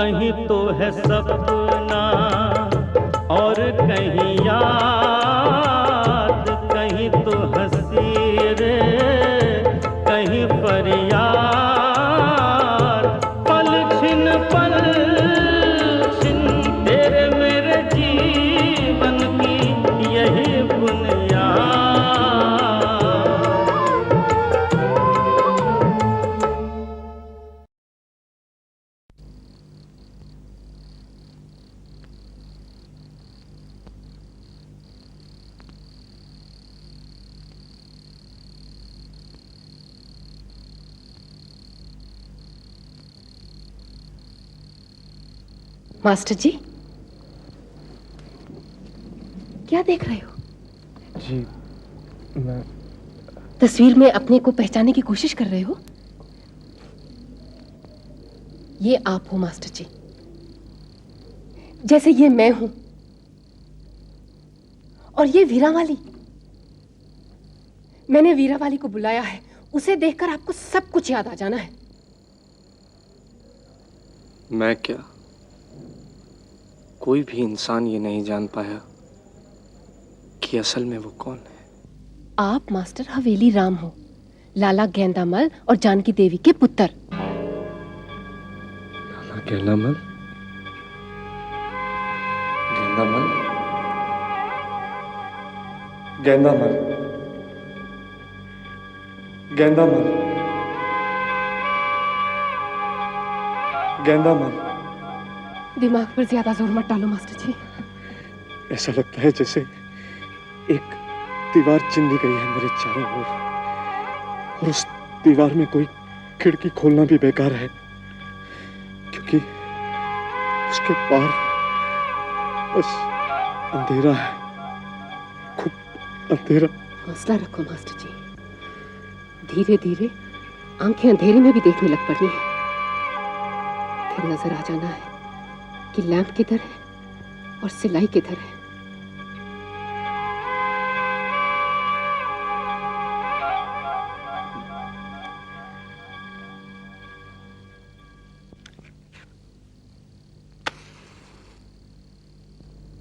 कहीं तो है सपना और कहीं याद, कहीं तो हंसी रे कहीं फरियाद। पल छिन तेरे मेरे जीवन की यही बुनियाद। मास्टर जी, क्या देख रहे हो? जी, मैं तस्वीर में अपने को पहचानने की कोशिश कर रहे हो? ये आप हो मास्टर जी, जैसे ये मैं हूं। और ये वीरावाली, मैंने वीरावाली को बुलाया है। उसे देखकर आपको सब कुछ याद आ जाना है। मैं क्या, कोई भी इंसान ये नहीं जान पाया कि असल में वो कौन है। आप मास्टर हवेली राम हो, लाला गेंदामल और जानकी देवी के पुत्र। लाला गेंदामल? गेंदामल? गेंदामल? गेंदामल? गेंदामल? दिमाग पर ज्यादा जोर मत डालो मास्टर जी। ऐसा लगता है जैसे एक दीवार चिन ली गई है मेरे चारों ओर, और उस दीवार में कोई खिड़की खोलना भी बेकार है, क्योंकि उसके पार बस अंधेरा है, खूब अंधेरा। हौसला रखो मास्टर जी, धीरे धीरे आंखें अंधेरे में भी देखने लग पड़नी है। फिर नजर आ जाना है कि लैंप किधर है और सिलाई किधर है।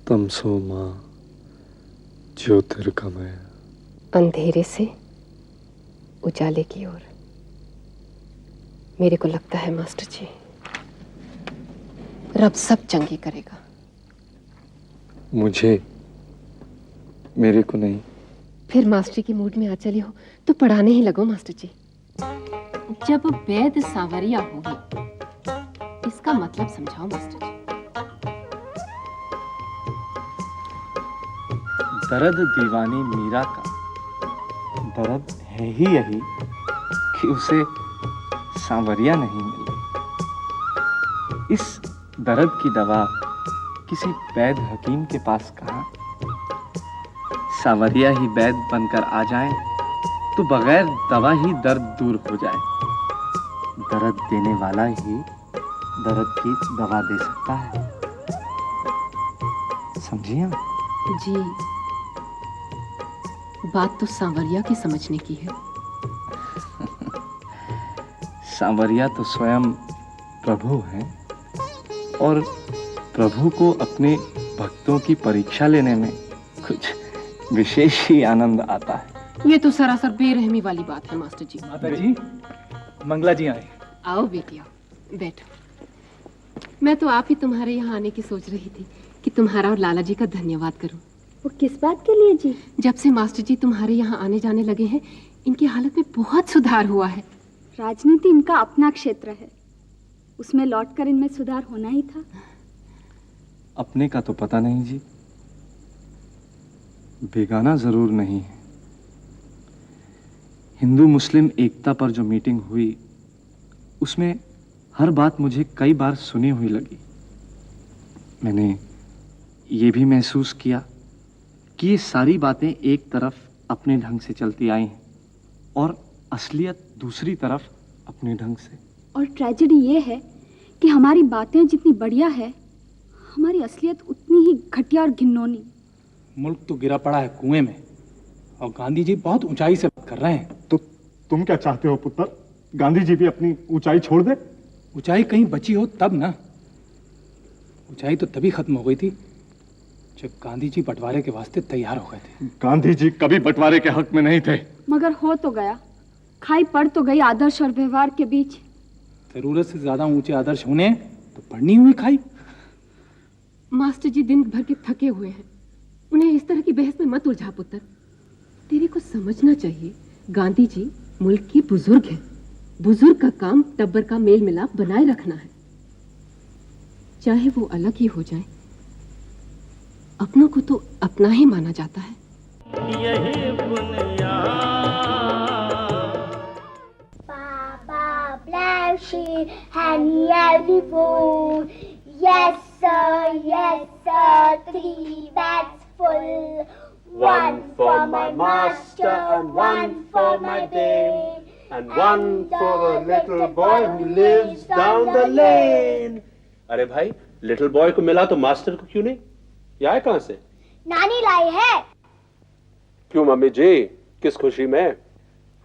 तमसो मां ज्योतिर्गमय। अंधेरे से उजाले की ओर। मेरे को लगता है मास्टर जी, रब सब चंगी करेगा। मुझे, मेरे को नहीं। फिर मास्टर की मूड में आ चले हो तो पढ़ाने ही लगो मास्टर जी। जब वैद सांवरिया होगी, इसका मतलब समझाओ मास्टर जी। दर्द दीवानी मीरा का दर्द है ही यही कि उसे सांवरिया नहीं मिली। इस दर्द की दवा किसी वैद हकीम के पास कहाँ? सांवरिया ही वैद बनकर आ जाए तो बगैर दवा ही दर्द दूर हो जाए। दर्द देने वाला ही दर्द की दवा दे सकता है, समझिए आप? जी, बात तो सांवरिया की समझने की है। सांवरिया तो स्वयं प्रभु हैं, और प्रभु को अपने भक्तों की परीक्षा लेने में कुछ विशेष ही आनंद आता है। ये तो सरासर बेरहमी वाली बात है मास्टर जी। माता जी, मंगला जी आए। आओ बेटी आओ, बैठो। मैं तो आप ही तुम्हारे यहाँ आने की सोच रही थी कि तुम्हारा और लाला जी का धन्यवाद करूं। वो किस बात के लिए जी? जब से मास्टर जी तुम्हारे यहाँ आने जाने लगे हैं, इनकी हालत में बहुत सुधार हुआ है। राजनीति इनका अपना क्षेत्र है, उसमें लौटकर इनमें सुधार होना ही था। अपने का तो पता नहीं जी, बेगाना जरूर नहीं है। हिंदू मुस्लिम एकता पर जो मीटिंग हुई, उसमें हर बात मुझे कई बार सुनी हुई लगी। मैंने ये भी महसूस किया कि ये सारी बातें एक तरफ अपने ढंग से चलती आई हैं और असलियत दूसरी तरफ अपने ढंग से। और ट्रेजेडी ये है कि हमारी बातें जितनी बढ़िया है, हमारी असलियत उतनी ही घटिया और घिनौनी। मुल्क तो गिरा पड़ा है कुएं में, और गांधी जी बहुत ऊंचाई से बात कर रहे हैं। तो तुम क्या चाहते हो पुत्र? गांधी जी भी अपनी ऊंचाई छोड़ दे? ऊंचाई कहीं बची हो तब ना। ऊंचाई तो तभी खत्म हो गई थी जब गांधी जी बंटवारे के वास्ते तैयार हो गए थे। गांधी जी कभी बंटवारे के हक में नहीं थे। मगर हो तो गया, खाई पड़ तो गई आदर्श और व्यवहार के बीच। जरूरत से ज्यादा ऊंचे आदर्श होने तो पड़नी हुई खाई। मास्टर जी दिन भर के थके हुए हैं, उन्हें इस तरह की बहस में मत उलझा पुत्र। तेरे को समझना चाहिए, गांधी जी मुल्क के बुजुर्ग हैं। बुजुर्ग का काम टब्बर का मेल मिलाप बनाए रखना है, चाहे वो अलग ही हो जाए। अपनों को तो अपना ही माना जाता है। यही बुनियाद। Papa bless you and every food. Yes sir, 3 bags full. One for my master and one for my babe. And one for the little boy who lives down the lane. अरे भाई, लिटिल बॉय को मिला तो master को क्यों नहीं? ये आए कहां से? नानी लाई है। क्यों मम्मी जी, किस खुशी में?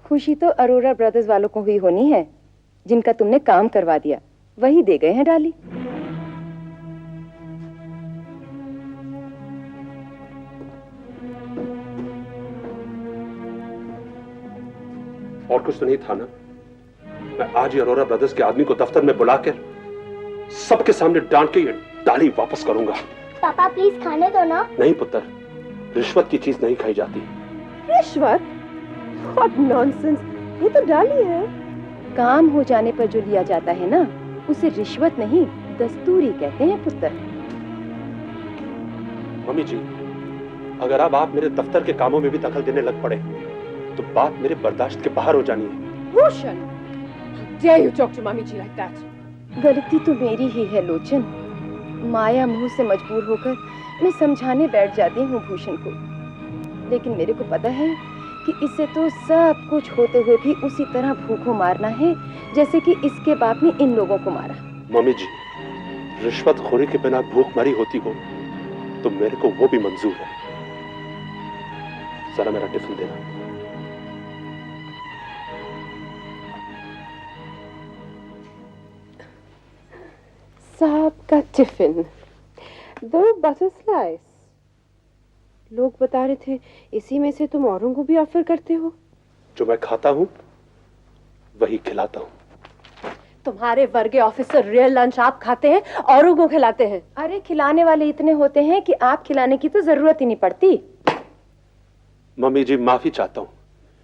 खुशी तो अरोरा ब्रदर्स वालों को हुई होनी है, जिनका तुमने काम करवा दिया, वही दे गए हैं डाली। और कुछ तो नहीं था ना? मैं आज ही अरोरा ब्रदर्स के आदमी को दफ्तर में बुलाकर सबके सामने डांट के ये डाली वापस करूंगा। पापा प्लीज खाने दो ना। नहीं पुत्र, रिश्वत की चीज नहीं खाई जाती। रिश्वत? What nonsense! ये तो डाली है। काम हो जाने पर जो लिया जाता है ना, उसे रिश्वत नहीं, दस्तूरी कहते हैं पुत्र। मम्मी जी, अगर अब आप मेरे दफ्तर के कामों में भी दखल देने लग पड़े तो बात मेरे बर्दाश्त के बाहर हो जानी है। रोशन, dare you talk to Mommy Ji like that? गलती तो मेरी ही है लोचन। माया मुंह से मजबूर होकर मैं समझाने बैठ जाती हूँ भूषण को, लेकिन मेरे को पता है कि इसे तो सब कुछ होते हुए भी उसी तरह भूखों मारना है जैसे कि इसके बाप ने इन लोगों को मारा। मम्मी जी, रिश्वतखोरी के बिना भूखमरी होती हो तो मेरे को वो भी मंजूर है। जरा मेरा टिफिन देना। साहब का टिफिन, 2 बटर स्लाइस। लोग बता रहे थे इसी में से तुम औरों को भी ऑफर करते हो। जो मैं खाता हूँ वही खिलाता हूँ। तुम्हारे वर्गे ऑफिसर रियल लंच आप खाते हैं, औरों को खिलाते हैं। अरे खिलाने वाले इतने होते हैं कि आप खिलाने की तो जरूरत ही नहीं पड़ती। मम्मी जी, माफी चाहता हूँ,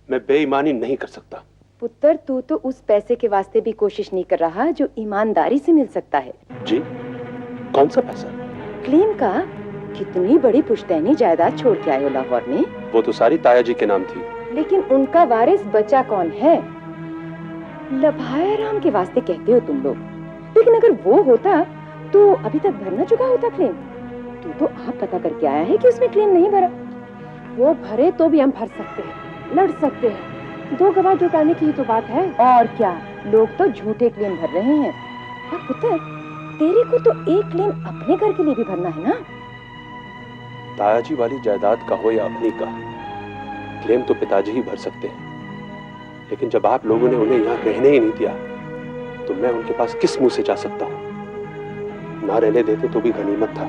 मैं बेईमानी नहीं कर सकता। पुत्र, तू तो उस पैसे के वास्ते भी कोशिश नहीं कर रहा जो ईमानदारी से मिल सकता है। जी, कौन सा पैसा? क्लेम का। कितनी बड़ी पुश्तैनी जायदाद छोड़ के आए हो लाहौर में। वो तो सारी ताया जी के नाम थी। लेकिन उनका वारिस बचा कौन है? लभाया राम के वास्ते कहते हो तुम लोग, लेकिन अगर वो होता तो अभी तक भरना चुका होता क्लेम। तू तो आप पता करके आया है कि उसमें क्लेम नहीं भरा। वो भरे तो भी हम भर सकते हैं, लड़ सकते हैं। 2 गवाह जुटाने की ही तो बात है। और क्या, लोग तो झूठे क्लेम भर रहे हैं। और पुत्र, तेरे को तो एक क्लेम अपने घर के लिए भी भरना है ना। ताया जी वाली जायदाद का हो या अपनी का, क्लेम तो पिताजी ही भर सकते हैं। लेकिन जब आप लोगों ने उन्हें यहाँ रहने ही नहीं दिया तो मैं उनके पास किस मुंह से जा सकता हूँ? ना रहने देते तो भी गनीमत था,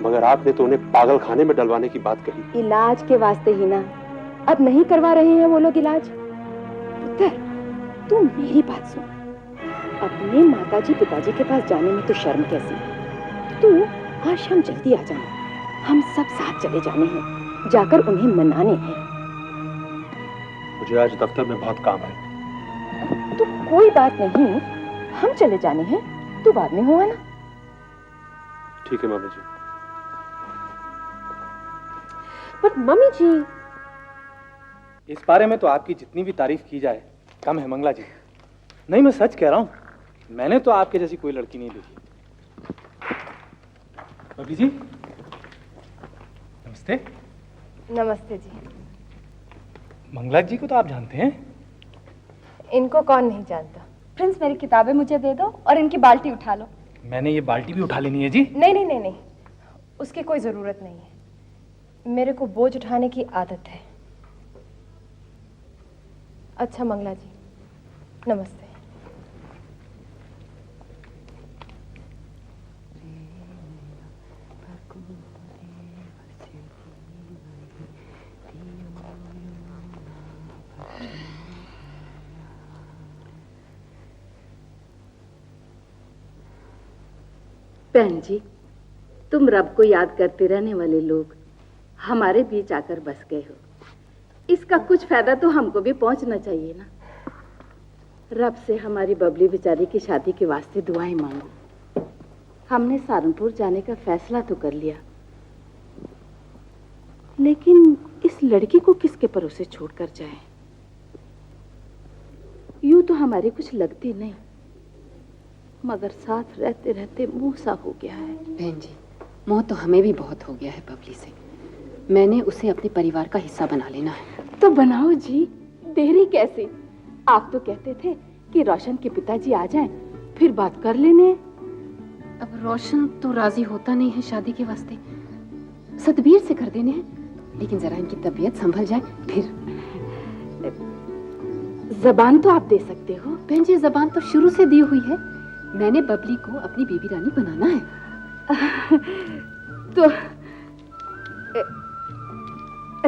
मगर आपने तो उन्हें पागल खाने में डलवाने की बात कही। इलाज के वास्ते ही ना। अब नहीं करवा रहे हैं वो लोग इलाज। पुत्र, तू मेरी बात सुन। अपने माताजी पिताजी के पास जाने में तो शर्म कैसी। तू आज शाम जल्दी आ जाना, हम सब साथ चले जाने हैं, जाकर उन्हें मनाने हैं। मुझे आज दफ्तर में बहुत काम है। तो कोई बात नहीं, हम चले जाने हैं, तू बाद में हो आना। ठीक है मम्मी जी। बट मम्मी जी, इस बारे में तो आपकी जितनी भी तारीफ की जाए कम है मंगला जी। नहीं, मैं सच कह रहा हूँ, मैंने तो आपके जैसी कोई लड़की नहीं देखी। बबली जी, नमस्ते। नमस्ते जी। मंगला जी को तो आप जानते हैं? इनको कौन नहीं जानता। प्रिंस, मेरी किताबें मुझे दे दो और इनकी बाल्टी उठा लो। मैंने ये बाल्टी भी उठा लेनी है जी। नहीं नहीं नहीं नहीं, उसकी कोई जरूरत नहीं है। मेरे को बोझ उठाने की आदत है। अच्छा मंगला जी, नमस्ते। बहन जी, तुम रब को याद करते रहने वाले लोग हमारे बीच आकर बस गए हो। इसका कुछ फायदा तो हमको भी पहुंचना चाहिए ना। रब से हमारी बबली बेचारी की शादी के वास्ते दुआएं मांगो। हमने सहारनपुर जाने का फैसला तो कर लिया, लेकिन इस लड़की को किसके भरोसे छोड़कर जाए? यूं तो हमारे कुछ लगती नहीं, मगर साथ रहते रहते मुंह सा हो गया है। बहन जी, मोह तो हमें भी बहुत हो गया है बबली से। मैंने उसे अपने परिवार का हिस्सा बना लेना है। तो बनाओ जी, देरी कैसी? आप तो कहते थे कि रोशन के पिताजी आ जाएं, फिर बात कर लेने। अब रोशन तो राजी होता नहीं है शादी के वास्ते, सतबीर से कर देने हैं, लेकिन जरा इनकी तबीयत संभल जाए फिर। जबान तो आप दे सकते हो। बहन जी, जबान तो शुरू से दी हुई है। मैंने बबली को अपनी बेबी रानी बनाना है। तो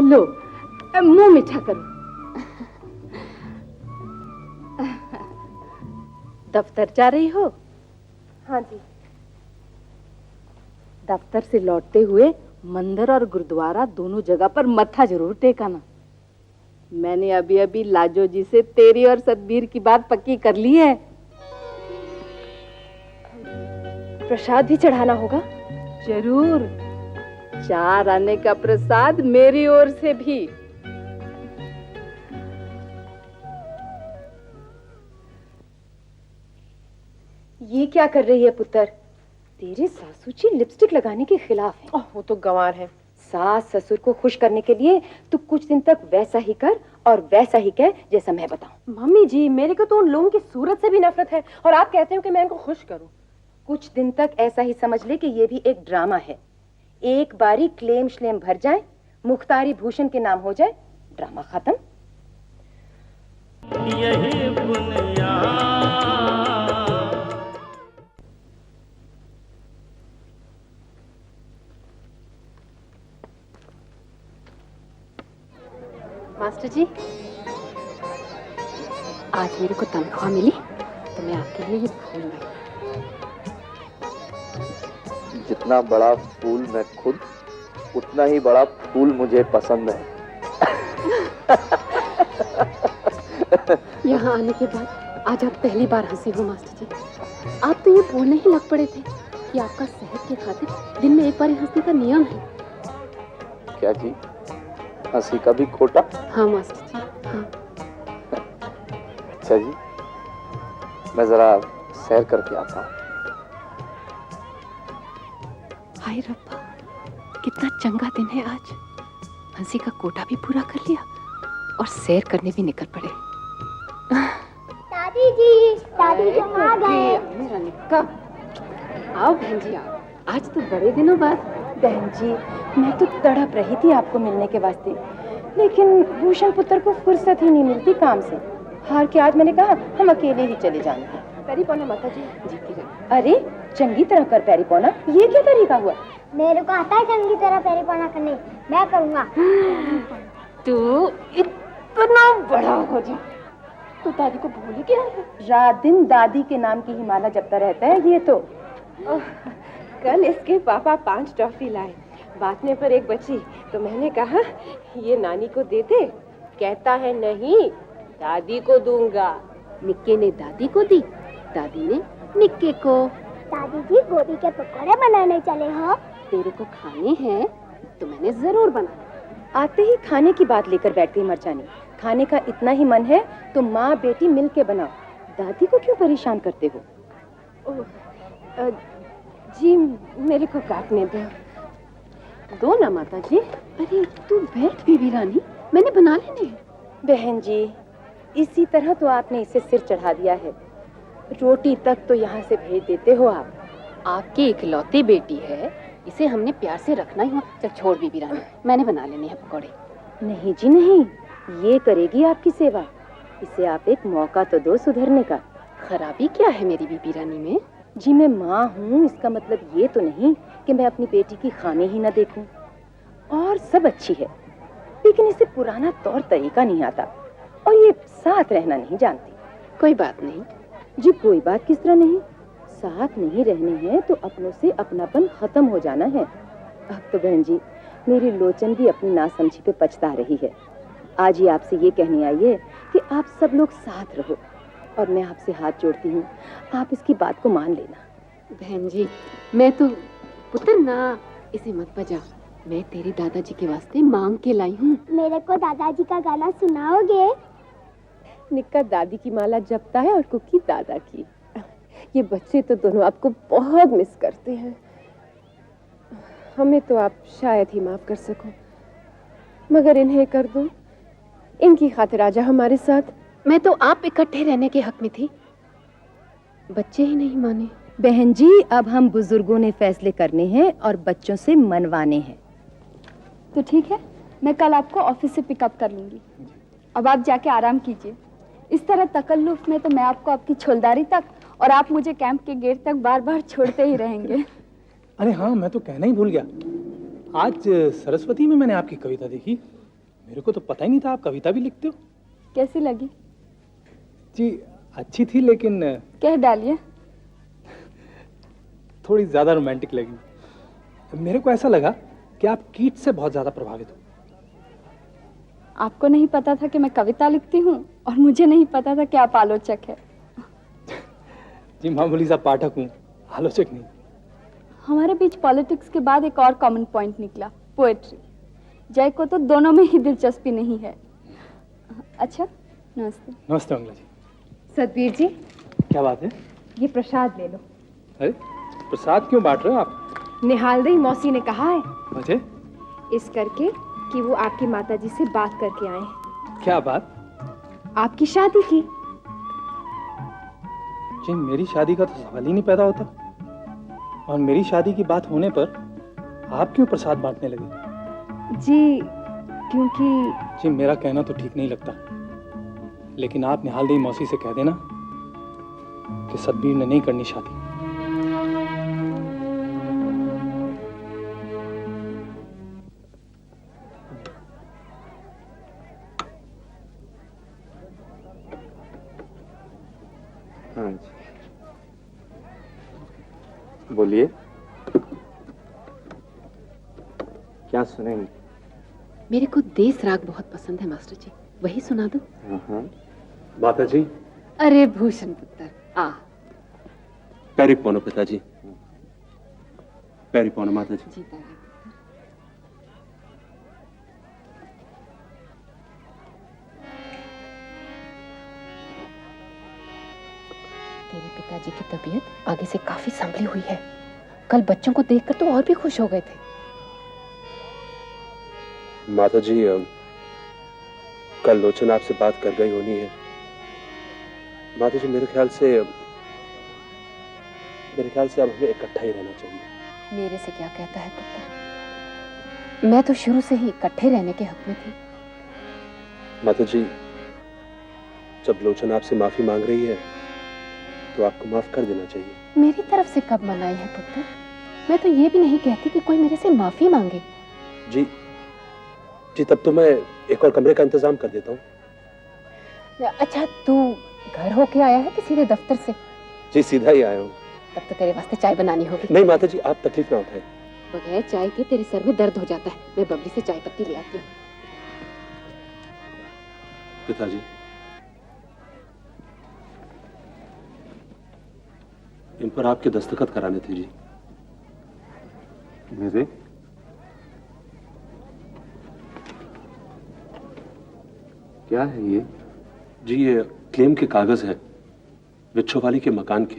लो, मुंह मीठा करो। दफ्तर जा रही हो? हाँ जी। दफ्तर से लौटते हुए मंदिर और गुरुद्वारा दोनों जगह पर मत्था जरूर टेकाना। मैंने अभी अभी लाजो जी से तेरी और सतबीर की बात पक्की कर ली है। प्रसाद भी चढ़ाना होगा? जरूर, 4 आने का प्रसाद मेरी ओर से भी। ये क्या कर रही है पुत्र? तेरे सासू जी लिपस्टिक लगाने के खिलाफ हैं। वो तो गंवार है। सास ससुर को खुश करने के लिए तू कुछ दिन तक वैसा ही कर और वैसा ही कह जैसा मैं बताऊं। मम्मी जी, मेरे को तो उन लोगों की सूरत से भी नफरत है, और आप कहते हो कि मैं इनको खुश करूं। कुछ दिन तक ऐसा ही समझ ले कि ये भी एक ड्रामा है। एक बारी क्लेम श्लेम भर जाए, मुख्तारी भूषण के नाम हो जाए, ड्रामा खत्म। यही बुनियाद। मास्टर जी, आज मेरे को तनख्वाह मिली तो मैं आपके लिए ये फूल लाई। जितना बड़ा फूल मैं खुद, उतना ही बड़ा फूल मुझे पसंद है। यहाँ आने के बाद आज आप पहली बार हंसे हो मास्टर जी। आप तो ये बोलने ही लग पड़े थे कि आपका सेहत के खातिर दिन में एक बार हंसने का नियम है। क्या जी, हंसी का भी खोटा? हाँ मास्टर जी, हाँ। अच्छा जी, मैं जरा सैर करके आता हूँ। हाय रब्बा, कितना चंगा दिन है आज। हंसी का कोटा भी पूरा कर लिया और सैर करने भी निकल पड़े। दादी जी आ गए। मेरा निक्का, आओ बहन जी आओ। आज तो बड़े दिनों बाद। बहन जी, मैं तो तड़प रही थी आपको मिलने के वास्ते, लेकिन भूषण पुत्र को फुर्सत ही नहीं मिलती काम से। हार के आज मैंने कहा हम अकेले ही चले जाएंगे। पैरी पौना माता जी। जीती रहे। अरे चंगी तरह कर पैरी पौना, ये क्या तरीका हुआ? मेरे को आता है चंगी तरह पैरी पौना करने, मैं करूँगा। तू इतना बड़ा हो जा तो दादी को भूल गया है। रात दिन दादी के नाम की ही माला जपता रहता है ये तो। कल इसके पापा 5 टॉफी लाए, बांटने पर एक बची तो मैंने कहा ये नानी को दे दे। कहता है नहीं, दादी को दूंगा। निक्के ने दादी को दी, दादी ने निक्के को। दादी जी गोभी के पकौड़े बनाने चले हो? तेरे को खाने हैं तो मैंने जरूर बनाया। आते ही खाने की बात लेकर बैठ गई मरचानी। खाने का इतना ही मन है तो माँ बेटी मिल के बनाओ, दादी को क्यों परेशान करते हो? जी मेरे को काटने दो ना माता जी। अरे तू बैठ बेबी रानी, मैंने बना लेने हैं। बहन जी, इसी तरह तो आपने इसे सिर चढ़ा दिया है। रोटी तक तो यहाँ से भेज देते हो आप। आपकी इकलौती बेटी है, इसे हमने प्यार से रखना ही हो। चल छोड़ बेबी रानी, मैंने बना लेने हैं पकौड़े। नहीं जी नहीं, ये करेगी आपकी सेवा। इसे आप एक मौका तो दो सुधरने का। खराबी क्या है मेरी बेबी रानी में? जी मैं माँ हूँ, इसका मतलब ये तो नहीं कि मैं अपनी बेटी की खामी ही न देखूं। और सब अच्छी है, लेकिन इसे पुराना तौर तरीका नहीं आता और ये साथ रहना नहीं जानती। कोई बात नहीं जी। कोई बात किस तरह नहीं? साथ नहीं रहने हैं तो अपनों से अपनापन खत्म हो जाना है। अब तो बहन जी मेरी लोचन भी अपनी नासमझी पे पछता रही है। आज ही आपसे ये कहने आई है कि आप सब लोग साथ रहो, और मैं आपसे हाथ जोड़ती हूँ, आप इसकी बात को मान लेना। बहन जी मैं तो पुत्र ना, इसे मत बजा, मैं तेरे दादाजी के वास्ते मांग के लाई हूँ। मेरे को दादाजी का गाना सुनाओगे? निक्का दादी की माला जपता है और कुकी दादा की। ये बच्चे तो दोनों आपको बहुत मिस करते हैं। हमें तो आप शायद ही माफ कर सको, मगर इन्हें कर दो, इनकी खातिर आजा हमारे साथ। मैं तो आप इकट्ठे रहने के हक में थी, बच्चे ही नहीं माने। बहन जी अब हम बुजुर्गों ने फैसले करने हैं और बच्चों से मनवाने हैं। तो ठीक है, मैं कल आपको ऑफिस से पिकअप कर लूंगी। अब आप जाके आराम कीजिए। इस तरह तकल्लुफ में तो मैं आपको आपकी छोलदारी तक और आप मुझे कैंप के गेट तक बार बार छोड़ते ही रहेंगे। अरे हाँ, मैं तो कहना ही भूल गया, आज सरस्वती में मैंने आपकी कविता देखी। मेरे को तो पता ही नहीं था आप कविता भी लिखते हो। कैसी लगी? जी अच्छी थी, लेकिन कह डालिए। थोड़ी ज्यादा रोमांटिक लगी। मेरे को ऐसा लगा कि आप कीट से बहुत ज्यादा प्रभावित हो। आपको नहीं पता था कि मैं कविता लिखती हूँ, और मुझे नहीं पता था कि आप आलोचक है। जी मामूली सा पाठक हूँ, आलोचक नहीं। हमारे बीच पॉलिटिक्स के बाद एक और कॉमन पॉइंट निकला, पोएट्री। जय को तो दोनों में ही दिलचस्पी नहीं है। अच्छा, नमस्ते। नमस्ते मंगला जी। सतबीर जी क्या बात है? ये प्रसाद ले लो। अरे प्रसाद क्यों बांट रहे हो आप? निहालदेई मौसी ने कहा है वजह? इस करके कि वो आपकी माताजी से बात करके आए। क्या बात? आपकी शादी की। जी मेरी शादी का तो सवाल ही नहीं पैदा होता, और मेरी शादी की बात होने पर आप क्यों प्रसाद बांटने लगे? जी क्योंकि जी मेरा कहना तो ठीक नहीं लगता, लेकिन आप निहालदेई मौसी से कह देना कि सतबीर ने नहीं करनी शादी। हाँ जी, बोलिए, क्या सुनेंगे? मेरे को देश राग बहुत पसंद है मास्टर जी, वही सुना दो। हाँ। माता जी। अरे भूषण पुत्र आ। पैरी पोनो पिताजी। पैरी पोनो माता जी। जीता रहे। तेरे पिताजी की तबीयत आगे से काफी संभली हुई है। कल बच्चों को देखकर तो और भी खुश हो गए थे। माता जी कल लोचन आपसे बात कर गई होनी है। माता जी मेरे ख्याल से अब हमें इकट्ठा ही रहना चाहिए। मेरे से क्या कहता है पुत्र, मैं तो शुरू से ही इकट्ठे रहने के हक में थी। माता जी जब लोचन आपसे माफी मांग रही है तो आपको माफ कर देना चाहिए। मेरी तरफ से कब मनाई है पुत्र? मैं तो ये भी नहीं कहती कि कोई मेरे से माफी मांगे। जी तब तो मैं एक और कमरे का इंतजाम कर देता हूँ। अच्छा तू घर होके आया है कि सीधे दफ्तर से? जी सीधा ही आया हूँ। तब तो तेरे वास्ते चाय बनानी होगी। नहीं माता जी आप तकलीफ ना उठाएं। बगैर चाय के तेरे सर में दर्द हो जाता है। मैं बबली से चाय पत्ती ले आती हूँ। पिताजी इन पर आपके दस्तखत कराने थे जी। मेरे? क्या है ये? जी ये क्लेम के कागज हैं विच्छोवाली के मकान के।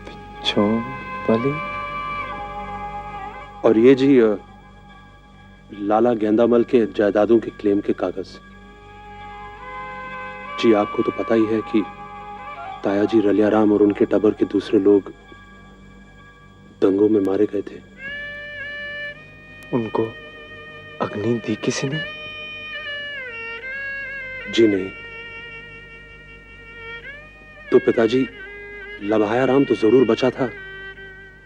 विच्छोवाली? और ये जी लाला गेंदामल के जायदादों के क्लेम के कागज। जी आपको तो पता ही है कि तायाजी रलियाराम और उनके टबर के दूसरे लोग दंगों में मारे गए थे। उनको अग्नि दी किसी ने? जी नहीं। तो पिताजी लभाया राम तो जरूर बचा था,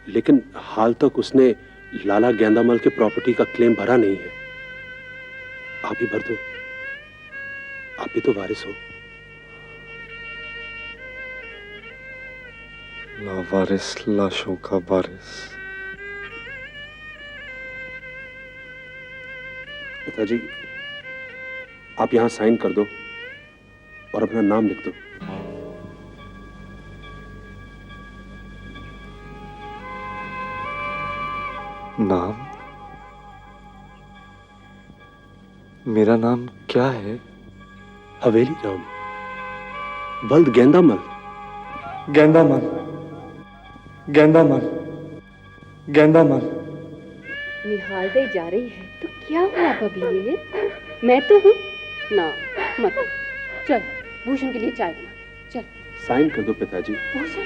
लेकिन हाल तक उसने लाला गेंदामल के प्रॉपर्टी का क्लेम भरा नहीं है। आप ही भर दो, आप भी तो वारिस हो। लावारिस लाशों का वारिस। पिताजी, आप यहां साइन कर दो और अपना नाम लिख दो। नाम? मेरा नाम क्या है? हवेली राम, बल्द गेंदामल। गेंदामल, गेंदामल, गेंदामल। निहाल दे जा रही है तो क्या हुआ बबी? ये मैं तो हूँ ना, मत। चल भूषण के लिए चाय बना। चल साइन कर दो पिताजी। भूषण,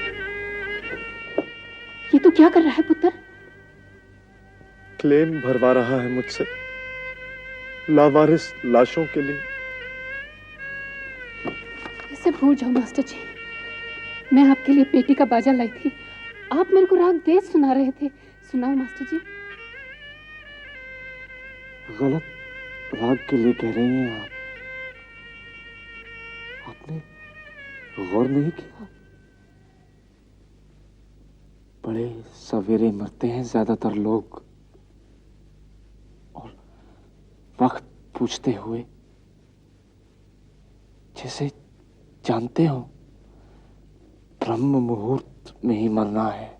ये तो क्या कर रहा है पुत्र? क्लेम भरवा रहा है मुझसे लावारिस लाशों के लिए। इसे भूल जाओ मास्टर जी, मैं आपके लिए पेटी का बाजा लाई थी, आप मेरे को राग तेज सुना रहे थे। सुनाओ मास्टर जी। गलत राग के लिए कह रही हैं आप। आपने गौर नहीं किया? बड़े सवेरे मरते हैं ज्यादातर लोग, और वक्त पूछते हुए, जैसे जानते हो ब्रह्म मुहूर्त में ही मरना है।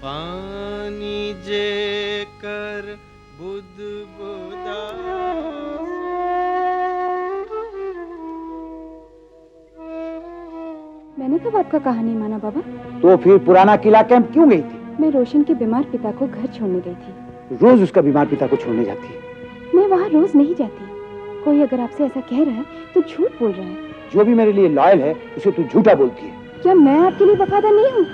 पानी जे कर बुध बुदा। मैंने कब आपका कहानी माना बाबा? तो फिर पुराना किला कैंप क्यों गई थी? मैं रोशन के बीमार पिता को घर छोड़ने गई थी। रोज उसका बीमार पिता को छोड़ने जाती है। मैं वहाँ रोज नहीं जाती। कोई अगर आपसे ऐसा कह रहा है तो झूठ बोल रहा है। जो भी मेरे लिए लॉयल है उसे तू झूठा बोलती है। क्या मैं आपके लिए वफादार नहीं हूँ?